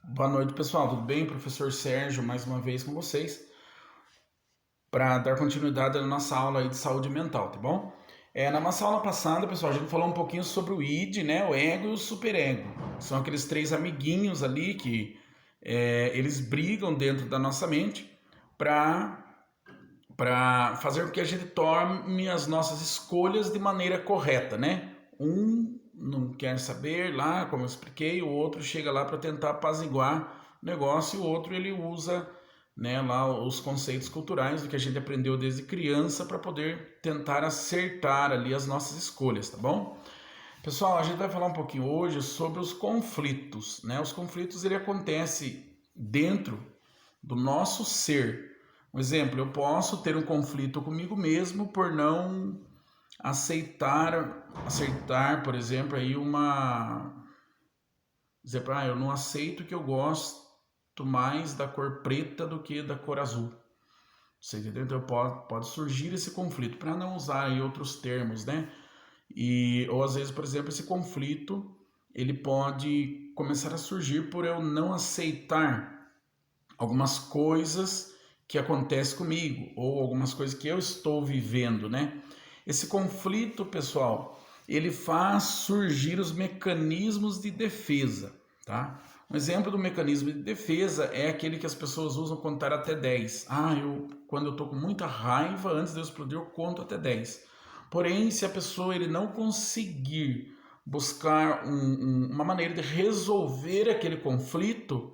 Boa noite, pessoal. Tudo bem? Professor Sérgio, mais uma vez com vocês, para dar continuidade na nossa aula aí de saúde mental, tá bom? Na nossa aula passada, pessoal, a gente falou um pouquinho sobre o id, né? O ego e o superego. São aqueles três amiguinhos ali que eles brigam dentro da nossa mente para fazer com que a gente tome as nossas escolhas de maneira correta, né? Um não quer saber lá, como eu expliquei, o outro chega lá para tentar apaziguar o negócio e o outro ele usa, né, lá os conceitos culturais do que a gente aprendeu desde criança para poder tentar acertar ali as nossas escolhas, tá bom? Pessoal, a gente vai falar um pouquinho hoje sobre os conflitos, né? Os conflitos ele acontece dentro do nosso ser. Um exemplo, eu posso ter um conflito comigo mesmo por não aceitar, por exemplo, aí eu não aceito que eu gosto mais da cor preta do que da cor azul. Você entendeu? Então pode surgir esse conflito, para não usar aí outros termos, né? Ou às vezes, por exemplo, esse conflito ele pode começar a surgir por eu não aceitar algumas coisas que acontecem comigo ou algumas coisas que eu estou vivendo, né? Esse conflito, pessoal, ele faz surgir os mecanismos de defesa, tá? Um exemplo do mecanismo de defesa é aquele que as pessoas usam contar até 10. Quando eu tô com muita raiva, antes de eu explodir, eu conto até 10. Porém, se a pessoa ele não conseguir buscar uma maneira de resolver aquele conflito,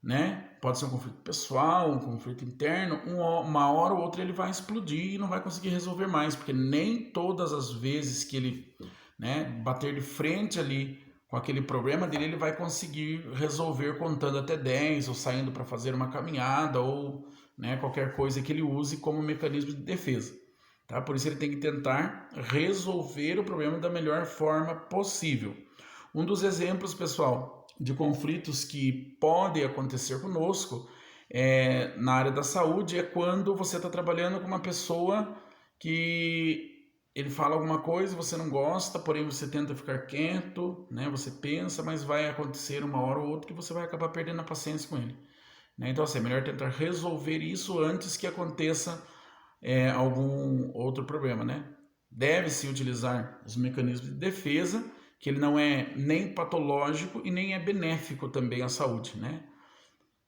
né? Pode ser um conflito pessoal, um conflito interno, uma hora ou outra ele vai explodir e não vai conseguir resolver mais, porque nem todas as vezes que ele, né, bater de frente ali com aquele problema dele, ele vai conseguir resolver contando até 10 ou saindo para fazer uma caminhada ou, né, qualquer coisa que ele use como mecanismo de defesa. Tá? Por isso ele tem que tentar resolver o problema da melhor forma possível. Um dos exemplos, pessoal, de conflitos que podem acontecer conosco na área da saúde é quando você está trabalhando com uma pessoa que ele fala alguma coisa e você não gosta, porém você tenta ficar quieto, né? Você pensa, mas vai acontecer uma hora ou outra que você vai acabar perdendo a paciência com ele. Né? Então, assim, é melhor tentar resolver isso antes que aconteça algum outro problema, né? Deve-se utilizar os mecanismos de defesa, que ele não é nem patológico e nem é benéfico também à saúde, né?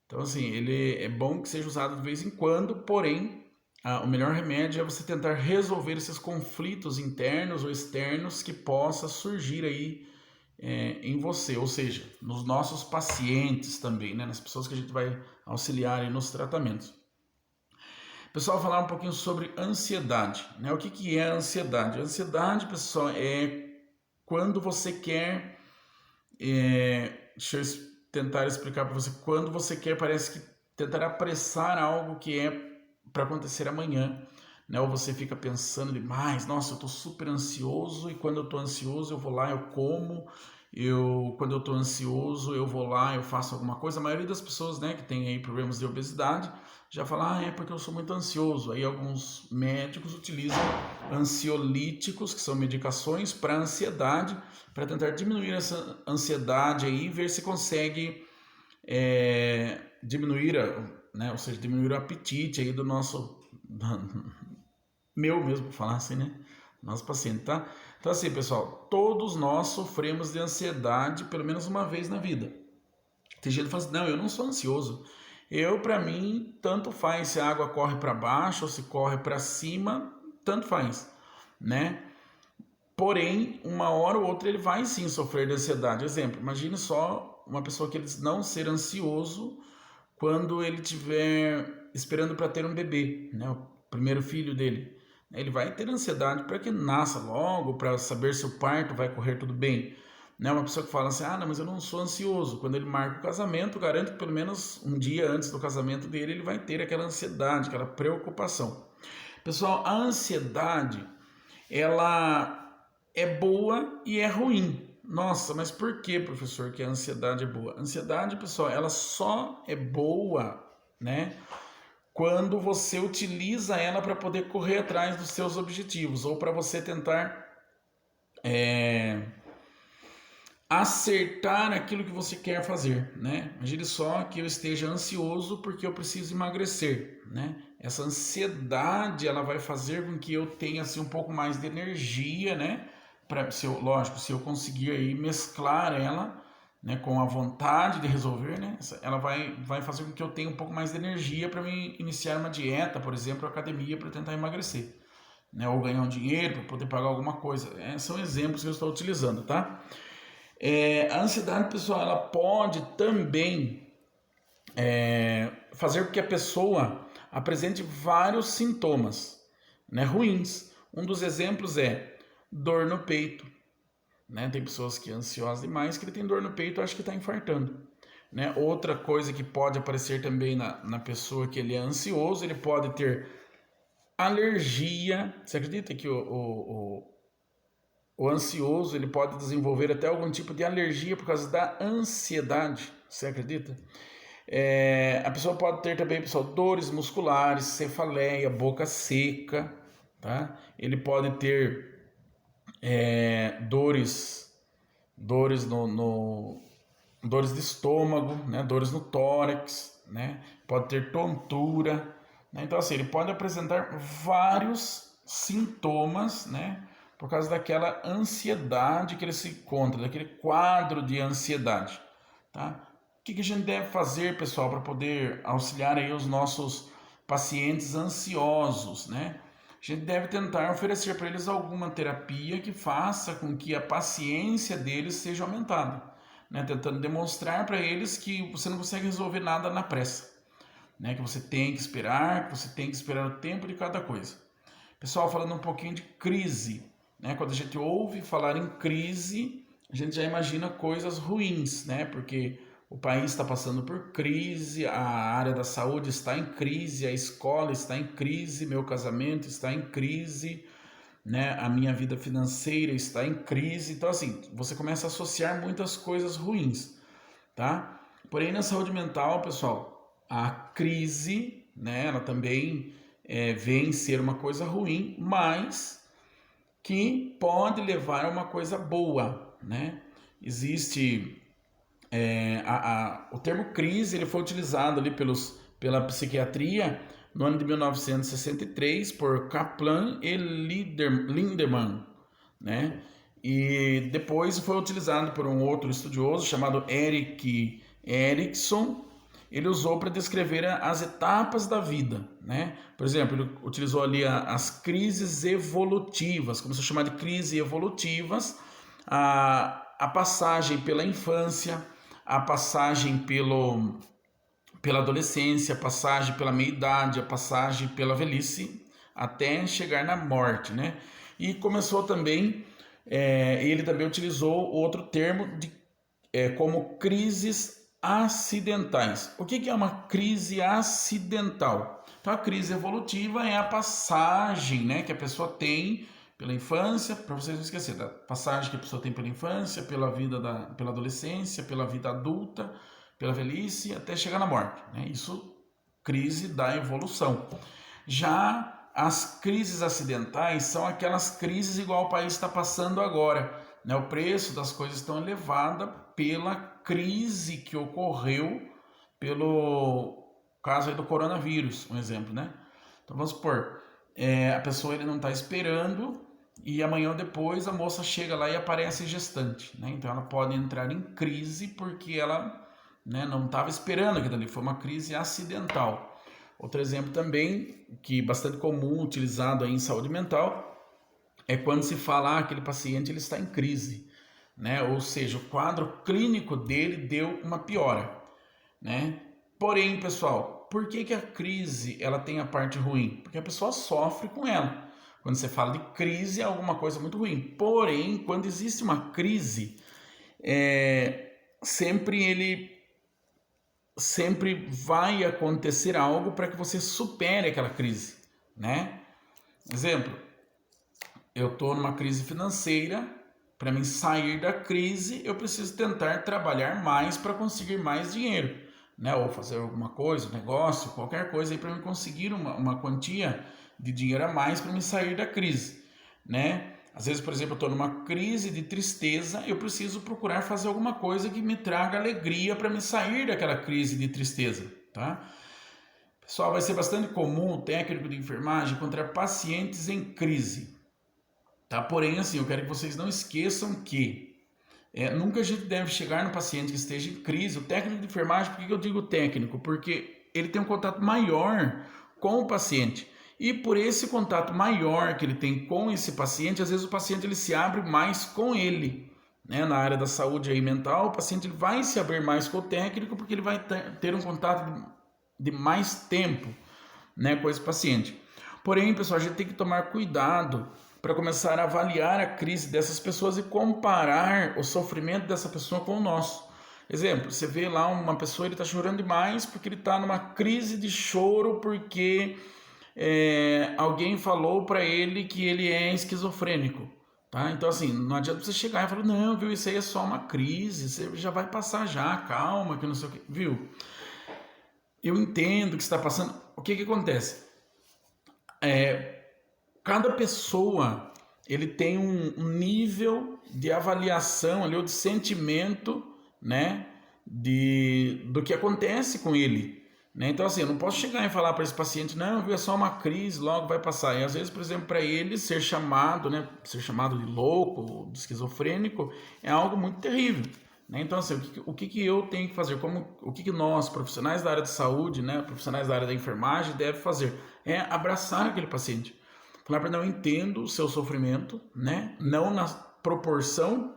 Então, assim, ele é bom que seja usado de vez em quando, porém, o melhor remédio é você tentar resolver esses conflitos internos ou externos que possa surgir aí em você, ou seja, nos nossos pacientes também, né? Nas pessoas que a gente vai auxiliar aí nos tratamentos. Pessoal, falar um pouquinho sobre ansiedade, né? O que é ansiedade? Ansiedade, pessoal, é quando você quer, deixa eu tentar explicar para você, quando você quer, parece que tentar apressar algo que é para acontecer amanhã, né? Ou você fica pensando demais, nossa, eu estou super ansioso e quando eu estou ansioso eu vou lá, eu como, quando eu estou ansioso eu vou lá, eu faço alguma coisa. A maioria das pessoas, né, que tem aí problemas de obesidade, já fala, é porque eu sou muito ansioso. Aí alguns médicos utilizam ansiolíticos, que são medicações para ansiedade, para tentar diminuir essa ansiedade aí e ver se consegue diminuir, né, ou seja, diminuir o apetite aí do nosso, meu mesmo, vou falar assim, né, nosso paciente, tá? Então assim, pessoal, todos nós sofremos de ansiedade pelo menos uma vez na vida. Tem gente que fala assim, não, eu não sou ansioso. Para mim, tanto faz se a água corre para baixo ou se corre para cima, tanto faz, né? Porém, uma hora ou outra ele vai sim sofrer de ansiedade. Exemplo, imagine só uma pessoa que ele não ser ansioso quando ele estiver esperando para ter um bebê, né? O primeiro filho dele. Ele vai ter ansiedade para que nasça logo, para saber se o parto vai correr tudo bem. Né? Uma pessoa que fala assim, não, mas eu não sou ansioso. Quando ele marca o casamento, garanto que pelo menos um dia antes do casamento dele, ele vai ter aquela ansiedade, aquela preocupação. Pessoal, a ansiedade, ela é boa e é ruim. Nossa, mas por que, professor, que a ansiedade é boa? A ansiedade, pessoal, ela só é boa, né, quando você utiliza ela para poder correr atrás dos seus objetivos ou para você tentar acertar aquilo que você quer fazer, né? Imagine só que eu esteja ansioso porque eu preciso emagrecer, né? Essa ansiedade, ela vai fazer com que eu tenha assim um pouco mais de energia, né? Lógico, se eu conseguir aí mesclar ela, né, com a vontade de resolver, né? Ela vai fazer com que eu tenha um pouco mais de energia para me iniciar uma dieta, por exemplo, academia para tentar emagrecer, né? Ou ganhar um dinheiro para poder pagar alguma coisa. São exemplos que eu estou utilizando, tá? A ansiedade, pessoal, ela pode também fazer com que a pessoa apresente vários sintomas, né, ruins. Um dos exemplos é dor no peito, né? Tem pessoas que são ansiosas demais que ele tem dor no peito, acho que está infartando, né? Outra coisa que pode aparecer também na pessoa que ele é ansioso, ele pode ter alergia. Você acredita que o ansioso ele pode desenvolver até algum tipo de alergia por causa da ansiedade? Você acredita? A pessoa pode ter também, pessoal, dores musculares, cefaleia, boca seca, tá? Ele pode ter dores dores de estômago, né? Dores no tórax, né? Pode ter tontura, né? Então assim, ele pode apresentar vários sintomas, né? Por causa daquela ansiedade que ele se encontra, daquele quadro de ansiedade, tá? O que a gente deve fazer, pessoal, para poder auxiliar aí os nossos pacientes ansiosos, né? A gente deve tentar oferecer para eles alguma terapia que faça com que a paciência deles seja aumentada, né? Tentando demonstrar para eles que você não consegue resolver nada na pressa, né? Que você tem que esperar o tempo de cada coisa. Pessoal, falando um pouquinho de crise, né? Quando a gente ouve falar em crise, a gente já imagina coisas ruins, né? Porque o país está passando por crise, a área da saúde está em crise, a escola está em crise, meu casamento está em crise, né? A minha vida financeira está em crise. Então, assim, você começa a associar muitas coisas ruins, tá? Porém, na saúde mental, pessoal, a crise, né? Ela também vem ser uma coisa ruim, mas que pode levar a uma coisa boa, né? Existe o termo crise, ele foi utilizado ali pela psiquiatria no ano de 1963 por Kaplan e Lindemann, né? E depois foi utilizado por um outro estudioso chamado Erik Erikson. Ele usou para descrever as etapas da vida, né? Por exemplo, ele utilizou ali as crises evolutivas, começou a chamar de crises evolutivas, a passagem pela infância, a passagem pela adolescência, a passagem pela meia-idade, a passagem pela velhice, até chegar na morte, né? E começou também, ele também utilizou outro termo como crises acidentais. O que é uma crise acidental? Então, a crise evolutiva é a passagem, né, que a pessoa tem pela infância, para vocês não esquecer, da passagem que a pessoa tem pela infância, pela adolescência, pela vida adulta, pela velhice, até chegar na morte, né? Isso, crise da evolução. Já as crises acidentais são aquelas crises igual o país está passando agora, né? O preço das coisas estão elevado pela crise que ocorreu pelo caso aí do coronavírus, um exemplo, né? Então vamos supor, a pessoa ele não está esperando e amanhã ou depois a moça chega lá e aparece gestante, né? Então ela pode entrar em crise porque ela, né, não estava esperando aquilo ali, foi uma crise acidental. Outro exemplo também, que é bastante comum, utilizado aí em saúde mental, é quando se fala aquele paciente ele está em crise, né? Ou seja, o quadro clínico dele deu uma piora, né? Porém, pessoal, por que a crise ela tem a parte ruim? Porque a pessoa sofre com ela. Quando você fala de crise, é alguma coisa muito ruim. Porém, quando existe uma crise, sempre vai acontecer algo para que você supere aquela crise, né? Exemplo, eu estou numa crise financeira, para mim sair da crise, eu preciso tentar trabalhar mais para conseguir mais dinheiro, né? Ou fazer alguma coisa, um negócio, qualquer coisa aí para me conseguir uma quantia de dinheiro a mais para me sair da crise, né? Às vezes, por exemplo, eu estou numa crise de tristeza, eu preciso procurar fazer alguma coisa que me traga alegria para me sair daquela crise de tristeza, tá? Pessoal, vai ser bastante comum o técnico de enfermagem encontrar pacientes em crise, tá? Porém, assim, eu quero que vocês não esqueçam que nunca a gente deve chegar no paciente que esteja em crise. O técnico de enfermagem, por que eu digo técnico? Porque ele tem um contato maior com o paciente. E por esse contato maior que ele tem com esse paciente, às vezes o paciente ele se abre mais com ele. Né? Na área da saúde aí mental, o paciente ele vai se abrir mais com o técnico porque ele vai ter um contato de mais tempo, né, com esse paciente. Porém, pessoal, a gente tem que tomar cuidado para começar a avaliar a crise dessas pessoas e comparar o sofrimento dessa pessoa com o nosso. Exemplo, você vê lá uma pessoa, ele está chorando demais porque ele está numa crise de choro porque alguém falou para ele que ele é esquizofrênico. Tá? Então, assim, não adianta você chegar e falar, não, viu, isso aí é só uma crise, você já vai passar já, calma, que não sei o que, viu? Eu entendo que está passando. O que acontece? Cada pessoa ele tem um nível de avaliação ali, ou de sentimento, né, do que acontece com ele. Né? Então, assim, eu não posso chegar e falar para esse paciente, não, viu, é só uma crise, logo vai passar. E às vezes, por exemplo, para ele ser chamado, né, ser chamado de louco, de esquizofrênico, é algo muito terrível. Né? Então, assim, o que eu tenho que fazer? O que nós, profissionais da área de saúde, né, profissionais da área da enfermagem, devem fazer? É abraçar aquele paciente. Falar para ele, não, entendo o seu sofrimento, né? Não na proporção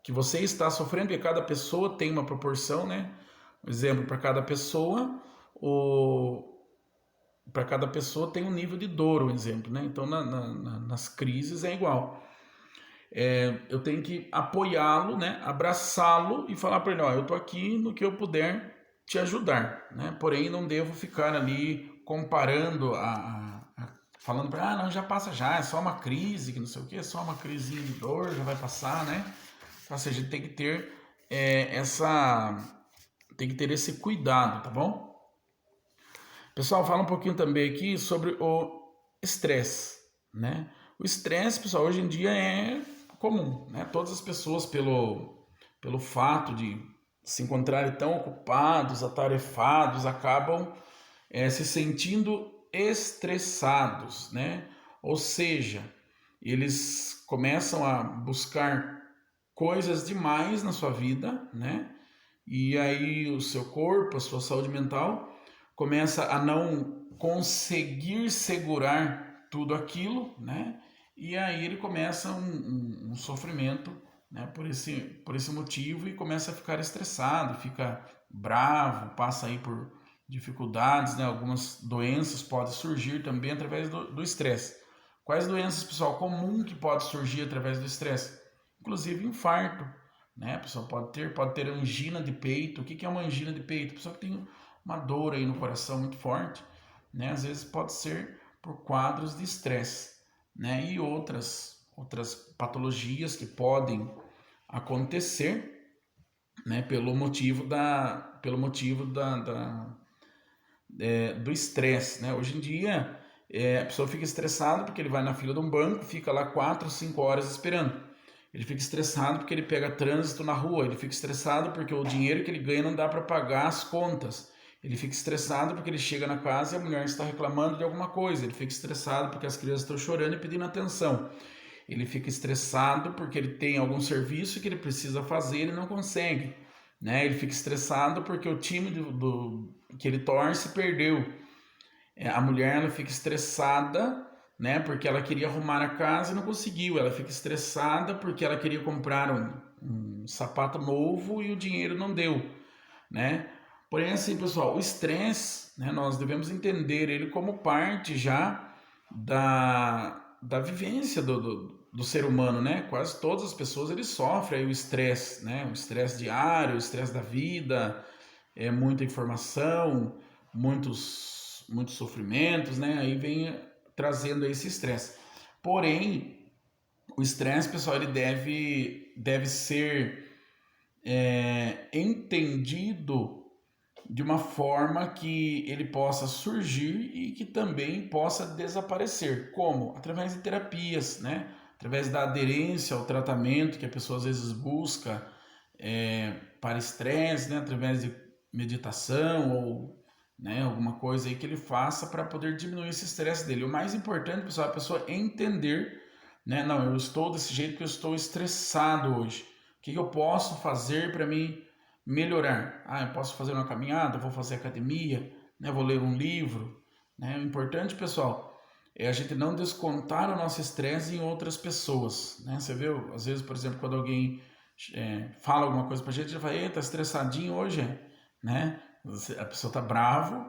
que você está sofrendo, porque cada pessoa tem uma proporção, né? Um exemplo, para cada pessoa, para cada pessoa tem um nível de dor, um exemplo, né? Então, nas crises é igual. Eu tenho que apoiá-lo, né? Abraçá-lo e falar para ele, ó, eu tô aqui no que eu puder te ajudar, né? Porém, não devo ficar ali comparando falando para, não, já passa já, é só uma crise, que não sei o que, é só uma crisinha de dor, já vai passar, né? Ou seja, a gente tem que ter tem que ter esse cuidado, tá bom? Pessoal, fala um pouquinho também aqui sobre o estresse, né? O estresse, pessoal, hoje em dia é comum, né? Todas as pessoas, pelo fato de se encontrarem tão ocupados, atarefados, acabam se sentindo estressados, né? Ou seja, eles começam a buscar coisas demais na sua vida, né? E aí o seu corpo, a sua saúde mental começa a não conseguir segurar tudo aquilo, né? E aí ele começa um sofrimento, né? Por esse motivo e começa a ficar estressado, fica bravo, passa aí por dificuldades, né? Algumas doenças podem surgir também através do estresse. Quais doenças, pessoal, comum que pode surgir através do estresse? Inclusive infarto, né? A pessoa pode ter angina de peito. O que é uma angina de peito? A pessoa que tem uma dor aí no coração muito forte, né? Às vezes pode ser por quadros de estresse, né? E outras patologias que podem acontecer, né? Pelo motivo do estresse, né? Hoje em dia a pessoa fica estressada porque ele vai na fila de um banco, fica lá 4, 5 horas esperando. Ele fica estressado porque ele pega trânsito na rua, ele fica estressado porque o dinheiro que ele ganha não dá para pagar as contas. Ele fica estressado porque ele chega na casa e a mulher está reclamando de alguma coisa. Ele fica estressado porque as crianças estão chorando e pedindo atenção. Ele fica estressado porque ele tem algum serviço que ele precisa fazer e ele não consegue. Né? Ele fica estressado porque o time que ele torce perdeu. A mulher ela fica estressada, né? Porque ela queria arrumar a casa e não conseguiu. Ela fica estressada porque ela queria comprar um sapato novo e o dinheiro não deu, né? Porém, assim, pessoal, o estresse, né, nós devemos entender ele como parte já da vivência do ser humano, né? Quase todas as pessoas eles sofrem aí o estresse, né? O estresse diário, o estresse da vida, muita informação, muitos sofrimentos, né? Aí vem trazendo esse estresse. Porém, o estresse, pessoal, ele deve ser entendido de uma forma que ele possa surgir e que também possa desaparecer. Como? Através de terapias, né? através da aderência ao tratamento que a pessoa às vezes busca para estresse, né? Através de meditação ou, né, alguma coisa aí que ele faça para poder diminuir esse estresse dele. O mais importante, pessoal, é a pessoa entender, né? Não, eu estou desse jeito porque eu estou estressado hoje. O que eu posso fazer para me melhorar? Ah, eu posso fazer uma caminhada, vou fazer academia, né? Vou ler um livro, né? O importante, pessoal, é a gente não descontar o nosso estresse em outras pessoas, né? Você viu, às vezes, por exemplo, quando alguém fala alguma coisa pra gente, a gente fala, tá estressadinho hoje, né? A pessoa tá bravo,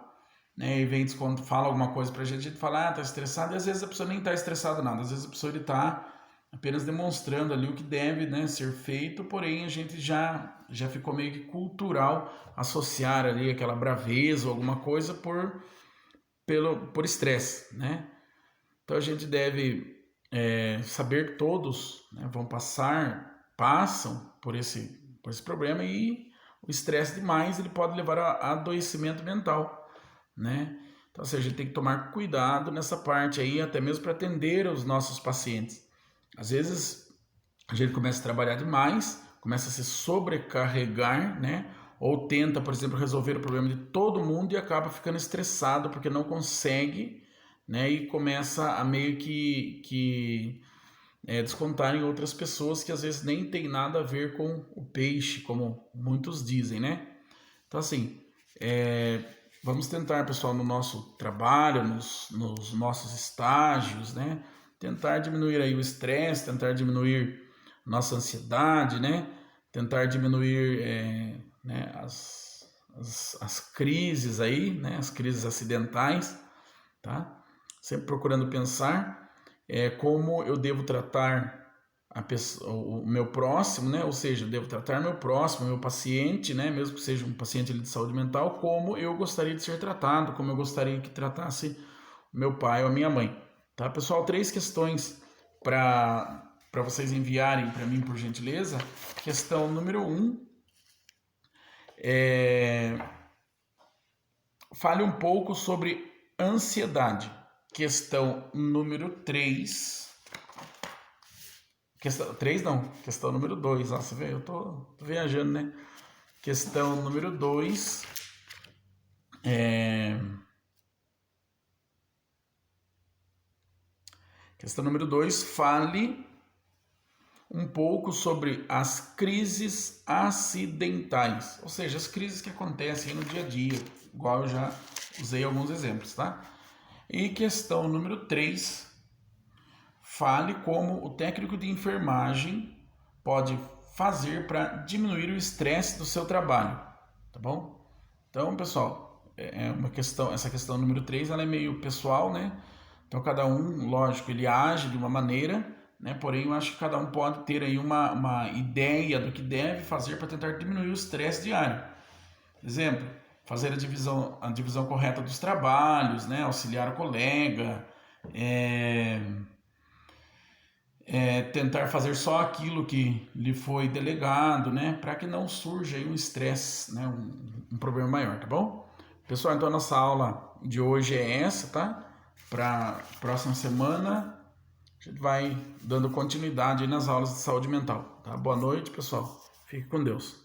né? E vem fala alguma coisa pra gente fala, tá estressado, e às vezes a pessoa nem tá estressada nada, às vezes a pessoa ele tá apenas demonstrando ali o que deve, né, ser feito, porém a gente já ficou meio que cultural associar ali aquela braveza ou alguma coisa por estresse, né? Então a gente deve saber que todos, né, passam por esse problema, e o estresse demais ele pode levar a adoecimento mental, né? Então assim, a gente tem que tomar cuidado nessa parte aí, até mesmo para atender os nossos pacientes. Às vezes a gente começa a trabalhar demais, começa a se sobrecarregar, né? Ou tenta, por exemplo, resolver o problema de todo mundo e acaba ficando estressado porque não consegue, né? E começa a meio que descontar em outras pessoas que às vezes nem tem nada a ver com o peixe, como muitos dizem, né? Então, assim, vamos tentar, pessoal, no nosso trabalho, nos nossos estágios, né? Tentar diminuir aí o estresse, tentar diminuir nossa ansiedade, né? Tentar diminuir né, as crises aí, né? As crises acidentais, tá? Sempre procurando pensar como eu devo tratar o meu próximo, né? Ou seja, eu devo tratar meu próximo, meu paciente, né? Mesmo que seja um paciente de saúde mental, como eu gostaria de ser tratado, como eu gostaria que tratasse meu pai ou a minha mãe, tá? Pessoal, 3 questões para vocês enviarem para mim, por gentileza. Questão número 1, fale um pouco sobre ansiedade. Questão número 3. Questão número 2. Você vê, eu tô viajando, né? Questão número 2. Questão número 2. Fale um pouco sobre as crises acidentais. Ou seja, as crises que acontecem no dia a dia. Igual eu já usei alguns exemplos, tá? E questão número 3. Fale como o técnico de enfermagem pode fazer para diminuir o estresse do seu trabalho, tá bom? Então, pessoal, essa questão número 3, ela é meio pessoal, né? Então, cada um, lógico, ele age de uma maneira, né? Porém, eu acho que cada um pode ter aí uma ideia do que deve fazer para tentar diminuir o estresse diário. Exemplo, fazer a divisão correta dos trabalhos, né? Auxiliar o colega, tentar fazer só aquilo que lhe foi delegado, né, para que não surja aí um estresse, né, um problema maior, tá bom? Pessoal, então a nossa aula de hoje é essa, tá? Para próxima semana a gente vai dando continuidade aí nas aulas de saúde mental, tá? Boa noite, pessoal. Fique com Deus.